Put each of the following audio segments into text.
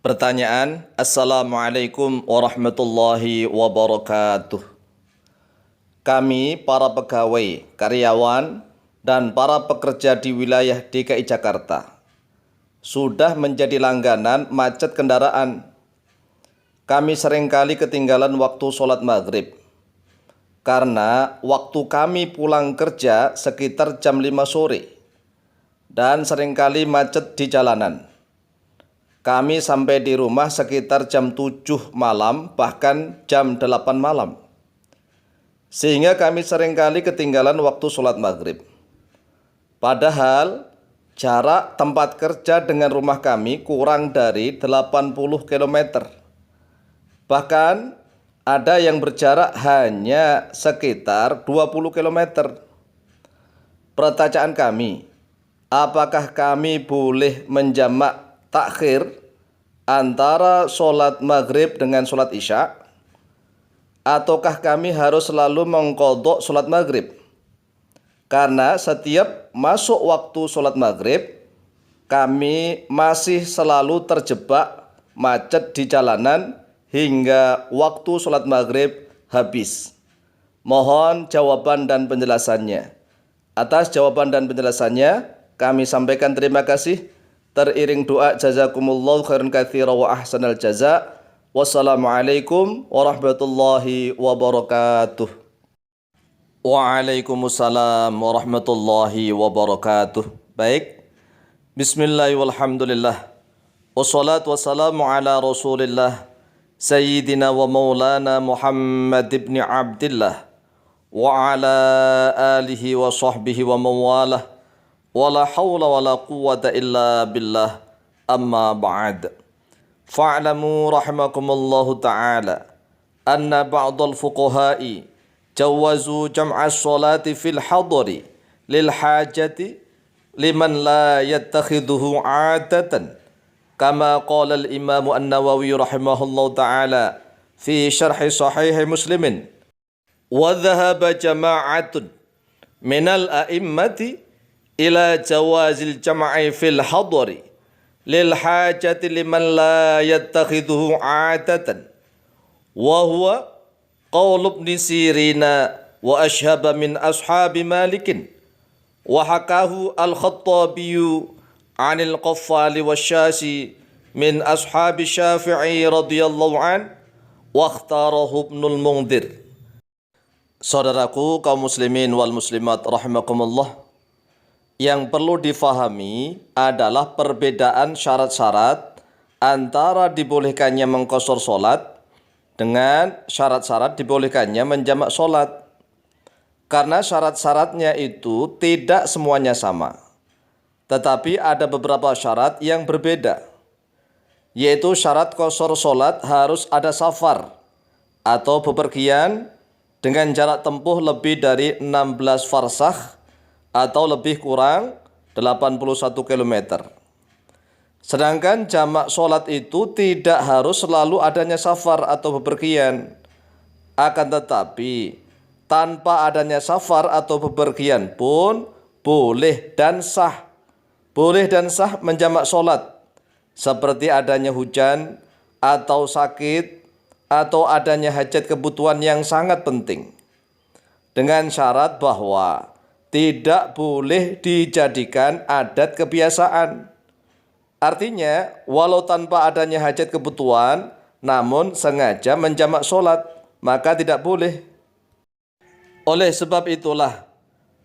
Pertanyaan, Assalamualaikum warahmatullahi wabarakatuh. Kami, para pegawai, karyawan, dan para pekerja di wilayah DKI Jakarta sudah menjadi langganan macet kendaraan. Kami seringkali ketinggalan waktu sholat maghrib karena waktu kami pulang kerja sekitar jam 5 sore dan seringkali macet di jalanan. Kami sampai di rumah sekitar jam 7 malam, bahkan jam 8 malam. Sehingga kami seringkali ketinggalan waktu sholat maghrib. Padahal jarak tempat kerja dengan rumah kami kurang dari 80 km. Bahkan ada yang berjarak hanya sekitar 20 km. Pertanyaan kami, apakah kami boleh menjamak takhir antara sholat maghrib dengan sholat isya, ataukah kami harus selalu mengqadha sholat maghrib? Karena setiap masuk waktu sholat maghrib, kami masih selalu terjebak macet di jalanan hingga waktu sholat maghrib habis. Mohon jawaban dan penjelasannya. Atas jawaban dan penjelasannya, kami sampaikan terima kasih. Teriring doa jazakumullahu khairan katsira wa ahsanal jaza. Wassalamualaikum warahmatullahi wabarakatuh. Waalaikumsalam warahmatullahi wabarakatuh. Baik. Bismillah walhamdulillah. Wassalatu wassalamu ala Rasulillah Sayyidina wa maulana Muhammad ibn Abdillah wa ala alihi wa sahbihi wa mawalah. Wala hawla wala quwwata illa billah, amma ba'd. Fa'lamu rahimakumullahu ta'ala anna ba'dal fuqaha'i jawazu jam'a sholati fil hadari lil hajati liman la yattakhidhuhu 'adatan, kama qala al-imam an-Nawawi rahimahullahu ta'ala fi syarhi sahih Muslimin. Wa dhahaba jama'atun minal a'immati ila jawazil jam'i fil hadari lil hajati liman la yattakhidhuhu 'adatan, wa huwa qaul ibn Sirina wa ashhaba min ashabi Malikin, wa hakahu al-Khattabi 'anil Qaffali wasyasi min ashabi Syafi'i radhiyallahu an, wa ikhtarahu Ibnul Mundhir. Saudaraku kaum muslimin wal muslimat rahimakumullah, yang perlu difahami adalah perbedaan syarat-syarat antara dibolehkannya mengqashar sholat dengan syarat-syarat dibolehkannya menjamak sholat. Karena syarat-syaratnya itu tidak semuanya sama, tetapi ada beberapa syarat yang berbeda, yaitu syarat qashar sholat harus ada safar atau bepergian dengan jarak tempuh lebih dari 16 farsakh atau lebih kurang 81 km. Sedangkan jamak sholat itu tidak harus selalu adanya safar atau bepergian. Akan tetapi tanpa adanya safar atau bepergian pun boleh dan sah. Boleh dan sah menjamak sholat, seperti adanya hujan atau sakit atau adanya hajat kebutuhan yang sangat penting. Dengan syarat bahwa tidak boleh dijadikan adat kebiasaan. Artinya, walau tanpa adanya hajat kebutuhan, namun sengaja menjamak sholat, maka tidak boleh. Oleh sebab itulah,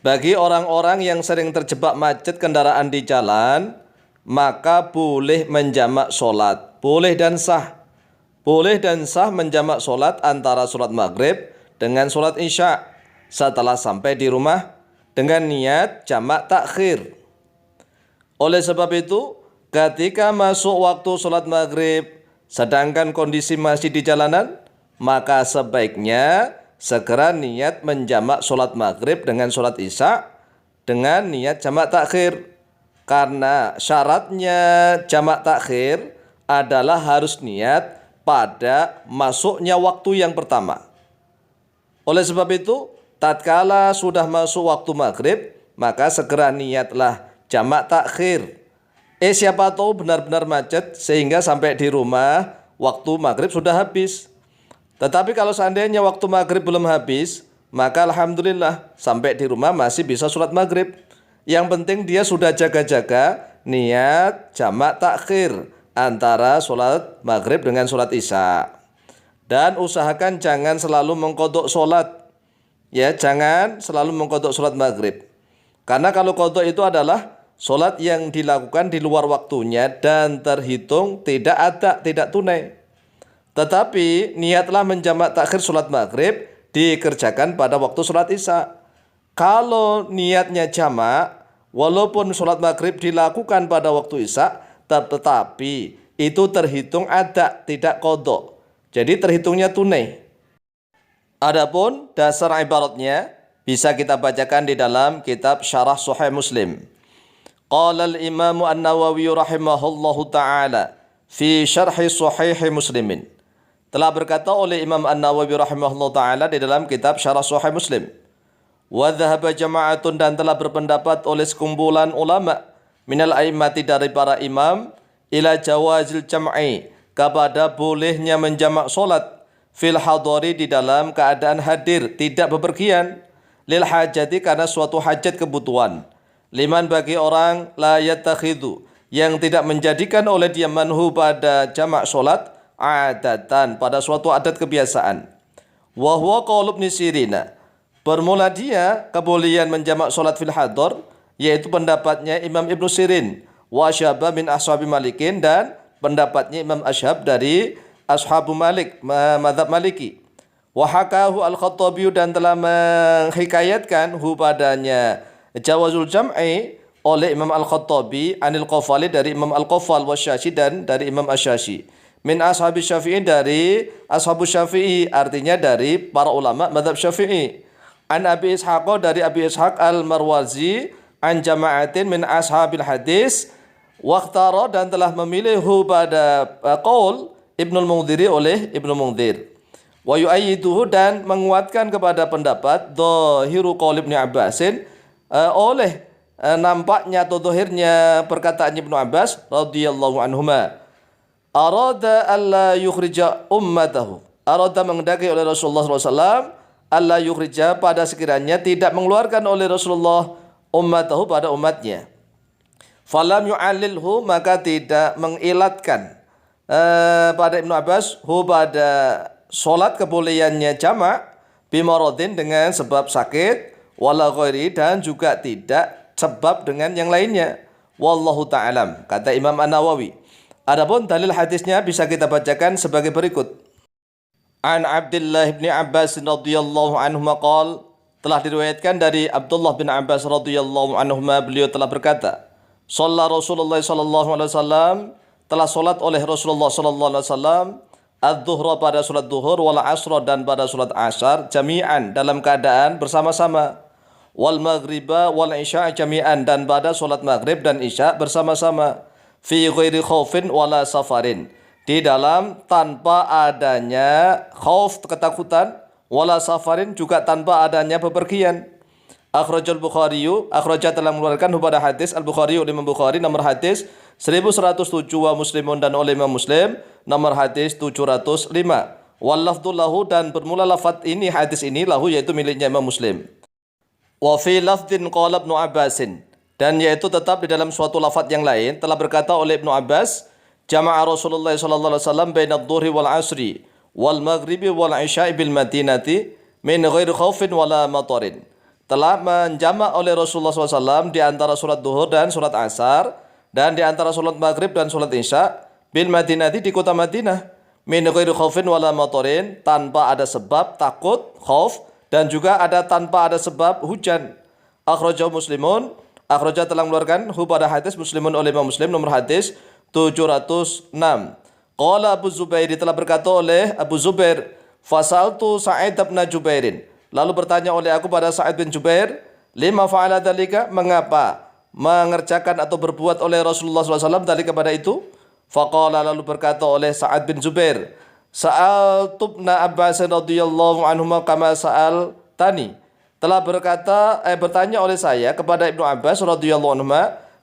bagi orang-orang yang sering terjebak macet kendaraan di jalan, maka boleh menjamak sholat. Boleh dan sah. Boleh dan sah menjamak sholat antara sholat maghrib dengan sholat isya setelah sampai di rumah dengan niat jamak takhir. Oleh sebab itu, ketika masuk waktu sholat maghrib sedangkan kondisi masih di jalanan, maka sebaiknya segera niat menjamak sholat maghrib dengan sholat isya dengan niat jamak takhir. Karena syaratnya jamak takhir adalah harus niat pada masuknya waktu yang pertama. Oleh sebab itu, tatkala sudah masuk waktu maghrib, maka segera niatlah jamak takhir. Siapa tahu benar-benar macet sehingga sampai di rumah waktu maghrib sudah habis. Tetapi kalau seandainya waktu maghrib belum habis, maka alhamdulillah sampai di rumah masih bisa sholat maghrib. Yang penting dia sudah jaga-jaga niat jamak takhir antara sholat maghrib dengan sholat isya. Dan usahakan jangan selalu mengkodok sholat. Ya, jangan selalu mengkodok sholat maghrib. Karena kalau kodok itu adalah sholat yang dilakukan di luar waktunya dan terhitung tidak tunai. Tetapi niatlah menjamak takhir sholat maghrib dikerjakan pada waktu sholat isya. Kalau niatnya jamak, walaupun sholat maghrib dilakukan pada waktu isya, tetapi itu terhitung tidak kodok. Jadi terhitungnya tunai. Adapun dasar ibaratnya bisa kita bacakan di dalam kitab Syarah Sahih Muslim. Qala al-Imam An-Nawawi rahimahullahu ta'ala fi syarhi Sahih Muslimin. Telah berkata oleh Imam An-Nawawi rahimahullahu ta'ala di dalam kitab Syarah Sahih Muslim. Wa dhahaba jama'atun, dan telah berpendapat oleh sekumpulan ulama minal a'immati dari para imam ila jawazil jam'i, kepada bolehnya menjamak solat fil hadari, di dalam keadaan hadir, tidak bepergian, lil hajati, karena suatu hajat kebutuhan, liman, bagi orang la yattakhidhu, yang tidak menjadikan oleh dia manhu pada jamak solat adatan, pada suatu adat kebiasaan. Wa huwa qaul Ibnu Sirina, bermula dia kebolehan menjamak solat fil hadar, yaitu pendapatnya Imam Ibnu Sirin, wa syaba min ashabi Malikin, dan pendapatnya Imam Ashab dari ashabu Malik, mazhab Maliki. Wa hakahu al-Khattabi, dan telah menghikayatkan padanya jawazul jam'i oleh Imam Al-Khattabi anil Qafali, dari Imam Al-Qafal, wa Syashi, dan dari Imam Asyashi, min ashabi Syafi'i, dari ashabu Syafi'i, artinya dari para ulama mazhab Syafi'i. An Abi Ishaq, dari Abi Ishaq Al-Marwazi, an jama'atin min ashabil hadis, waqtara, dan telah memilih pada qaul Ibnul Mundhiri oleh Ibnu Mundhir. Wa yu'ayyiduhu, dan menguatkan kepada pendapat dhahiru qaul Ibnu Abbasin, oleh nampaknya atau zahirnya perkataan Ibnu Abbas radhiyallahu anhuma. Arada alla yukhrija ummatahu, arada mengendaki oleh Rasulullah SAW, alla yukhrija, pada sekiranya tidak mengeluarkan oleh Rasulullah ummatahu, pada umatnya. Falam yu'allilhu, maka tidak mengilatkan pada Ibnu Abbas pada solat kebolehannya jamak bimaradin, dengan sebab sakit, wala ghairi, dan juga tidak sebab dengan yang lainnya. Wallahu ta'alam, kata Imam An-Nawawi. Adapun dalil hadisnya bisa kita bacakan sebagai berikut. An Abdullah bin Abbas radhiyallahu anhu qala, telah diriwayatkan dari Abdullah bin Abbas radhiyallahu anhu, beliau telah berkata, shalla Rasulullah sallallahu alaihi wasallam, telah solat oleh Rasulullah sallallahu alaihi wasallam adz-zuhra, pada salat zuhur, wal asra, dan pada salat asar, jami'an, dalam keadaan bersama-sama, wal maghriba wal isya jami'an, dan pada salat maghrib dan isya bersama-sama, fi ghairi khaufin wala safarin, di dalam tanpa adanya khauf, ketakutan, wala safarin, juga tanpa adanya bepergian. Akhrajal Bukhari, akhraja, telah mengeluarkan pada hadis Al-Bukhari oleh Imam Bukhari nomor hadis 1107, wa Muslimun, dan oleh Imam Muslim nomor hadis 705. Wal lafdhu lahu, dan bermula lafaz ini, hadis ini, lahu, yaitu miliknya Imam Muslim. Wa fi lafdhin qala Ibnu Abbasin, dan yaitu tetap di dalam suatu lafaz yang lain telah berkata oleh Ibnu Abbas, jama'a Rasulullah sallallahu alaihi wasallam baina adh-dhuhri wal 'ashri wal maghribi wal 'isya'i bil Madinati min ghairi khaufin wala matarin. Telah menjamak oleh Rasulullah SAW di antara sholat duhur dan sholat asar, dan di antara sholat maghrib dan sholat isya bil Madinati, di kota Madinah, min ghairi khaufin wala matarin, tanpa ada sebab takut, khauf, dan juga tanpa ada sebab hujan. Akhrajahu Muslimun, akhraja, telah mengeluarkan pada hadis Muslimun oleh Imam Muslim nomor hadis 706. Qala Abu Zubair, telah berkata oleh Abu Zubair, fasaltu Sa'id bin Jubairin, lalu bertanya oleh aku pada Sa'id bin Jubair, lima fa'ala dzalika, mengapa mengerjakan atau berbuat oleh Rasulullah SAW dalika pada itu? Faqala, lalu berkata oleh Sa'id bin Jubair, sa'altu Ibnu Abbas radhiyallahu anhu kama sa'al tani, telah bertanya oleh saya kepada Ibnu Abbas radhiyallahu anhu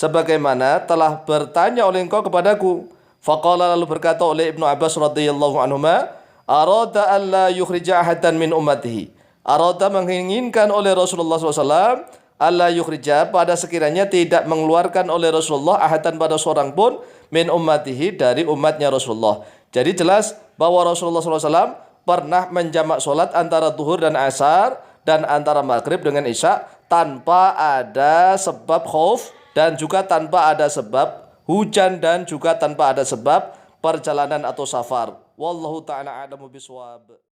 sebagaimana telah bertanya oleh engkau kepadaku. Faqala, lalu berkata oleh Ibnu Abbas radhiyallahu anhuma, arada alla yukhrija ahadan min ummatihi. Arada menginginkan oleh Rasulullah SAW, alla yukhrija, pada sekiranya tidak mengeluarkan oleh Rasulullah ahadan pada seorang pun min ummatihi, dari umatnya Rasulullah. Jadi jelas bahwa Rasulullah SAW pernah menjamak solat antara duhur dan asar dan antara maghrib dengan isya tanpa ada sebab khauf dan juga tanpa ada sebab hujan dan juga tanpa ada sebab perjalanan atau safar. Wallahu ta'ala a'lamu bishawab.